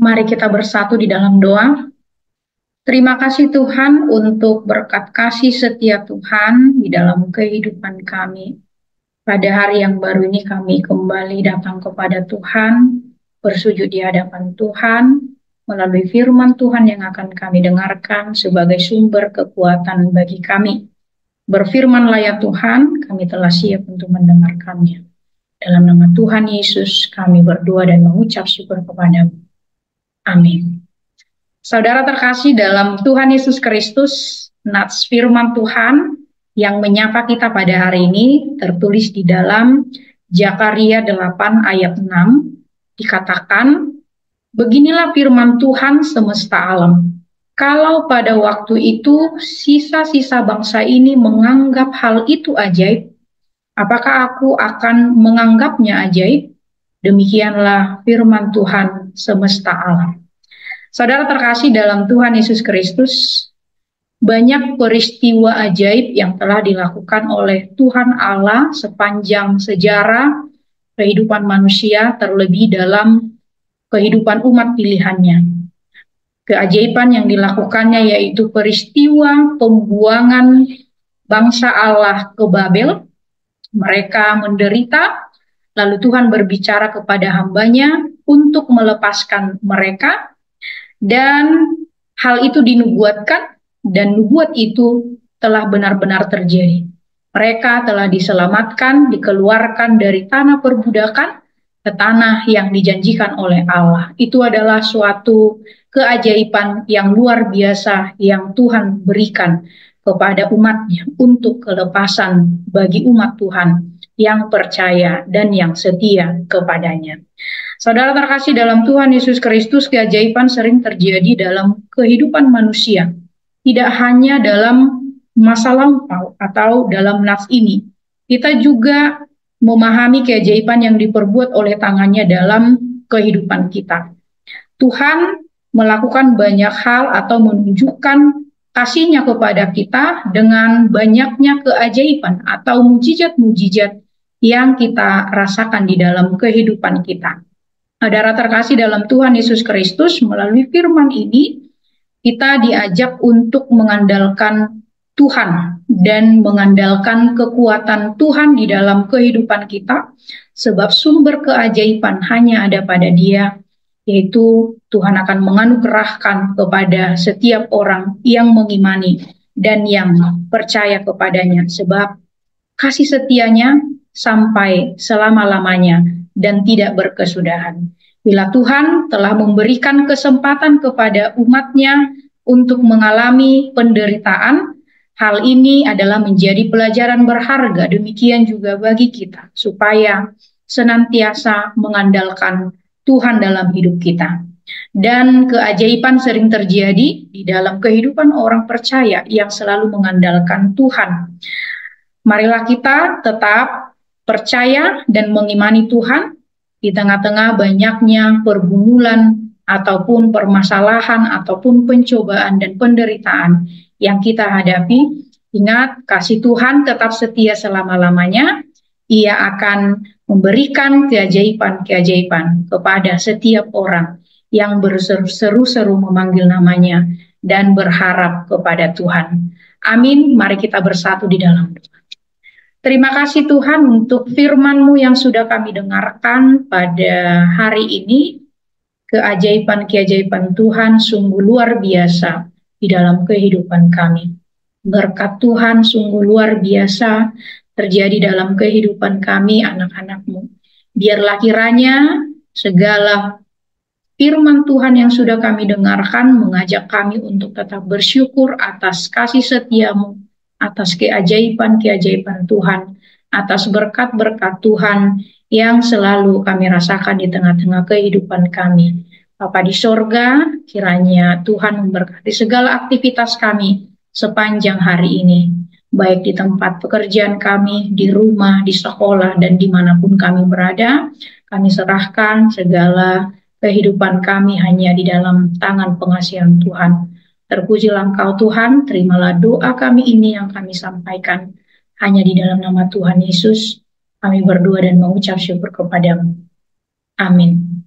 Mari kita bersatu di dalam doa. Terima kasih Tuhan untuk berkat kasih setia Tuhan di dalam kehidupan kami. Pada hari yang baru ini kami kembali datang kepada Tuhan, bersujud di hadapan Tuhan, melalui firman Tuhan yang akan kami dengarkan sebagai sumber kekuatan bagi kami. Berfirmanlah ya Tuhan, kami telah siap untuk mendengarkannya. Dalam nama Tuhan Yesus kami berdoa dan mengucap syukur kepadamu. Amin. Saudara terkasih dalam Tuhan Yesus Kristus, nats firman Tuhan yang menyapa kita pada hari ini tertulis di dalam Zakaria 8 ayat 6, dikatakan, beginilah firman Tuhan semesta alam. Kalau pada waktu itu sisa-sisa bangsa ini menganggap hal itu ajaib, apakah aku akan menganggapnya ajaib? Demikianlah firman Tuhan semesta alam. Saudara terkasih dalam Tuhan Yesus Kristus, banyak peristiwa ajaib yang telah dilakukan oleh Tuhan Allah sepanjang sejarah kehidupan manusia, terlebih dalam kehidupan umat pilihannya. Keajaiban yang dilakukannya yaitu peristiwa pembuangan bangsa Allah ke Babel. Mereka menderita, lalu Tuhan berbicara kepada hambanya untuk melepaskan mereka, dan hal itu dinubuatkan, dan nubuat itu telah benar-benar terjadi. Mereka telah diselamatkan, dikeluarkan dari tanah perbudakan ke tanah yang dijanjikan oleh Allah. Itu adalah suatu keajaiban yang luar biasa yang Tuhan berikan kepada umatnya untuk kelepasan bagi umat Tuhan yang percaya dan yang setia kepadanya. Saudara terkasih dalam Tuhan Yesus Kristus, keajaiban sering terjadi dalam kehidupan manusia, tidak hanya dalam masa lampau atau dalam nats ini. Kita juga memahami keajaiban yang diperbuat oleh tangannya dalam kehidupan kita. Tuhan melakukan banyak hal atau menunjukkan kasih-Nya kepada kita dengan banyaknya keajaiban atau mujizat-mujizat yang kita rasakan di dalam kehidupan kita. Saudara terkasih dalam Tuhan Yesus Kristus, melalui firman ini kita diajak untuk mengandalkan Tuhan dan mengandalkan kekuatan Tuhan di dalam kehidupan kita, sebab sumber keajaiban hanya ada pada Dia, yaitu Tuhan akan menganugerahkan kepada setiap orang yang mengimani dan yang percaya kepadanya, sebab kasih setianya sampai selama-lamanya dan tidak berkesudahan. Bila Tuhan telah memberikan kesempatan kepada umat-Nya untuk mengalami penderitaan, hal ini adalah menjadi pelajaran berharga, demikian juga bagi kita, supaya senantiasa mengandalkan Tuhan dalam hidup kita. Dan keajaiban sering terjadi di dalam kehidupan orang percaya yang selalu mengandalkan Tuhan. Marilah kita tetap percaya dan mengimani Tuhan di tengah-tengah banyaknya pergumulan ataupun permasalahan ataupun pencobaan dan penderitaan yang kita hadapi. Ingat, kasih Tuhan tetap setia selama-lamanya. Ia akan memberikan keajaiban-keajaiban kepada setiap orang yang berseru-seru memanggil namanya dan berharap kepada Tuhan. Amin. Mari kita bersatu di dalam doa. Terima kasih Tuhan untuk firman-Mu yang sudah kami dengarkan pada hari ini. Keajaiban-keajaiban Tuhan sungguh luar biasa di dalam kehidupan kami. Berkat Tuhan sungguh luar biasa terjadi dalam kehidupan kami anak-anak-Mu. Biarlah kiranya segala firman Tuhan yang sudah kami dengarkan mengajak kami untuk tetap bersyukur atas kasih setia-Mu, atas keajaiban-keajaiban Tuhan, atas berkat-berkat Tuhan yang selalu kami rasakan di tengah-tengah kehidupan kami. Bapa di sorga, kiranya Tuhan memberkati segala aktivitas kami sepanjang hari ini, baik di tempat pekerjaan kami, di rumah, di sekolah, dan dimanapun kami berada. Kami serahkan segala kehidupan kami hanya di dalam tangan pengasihan Tuhan. Terpujilah Engkau Tuhan, terimalah doa kami ini yang kami sampaikan hanya di dalam nama Tuhan Yesus. Kami berdoa dan mengucap syukur kepadamu. Amin.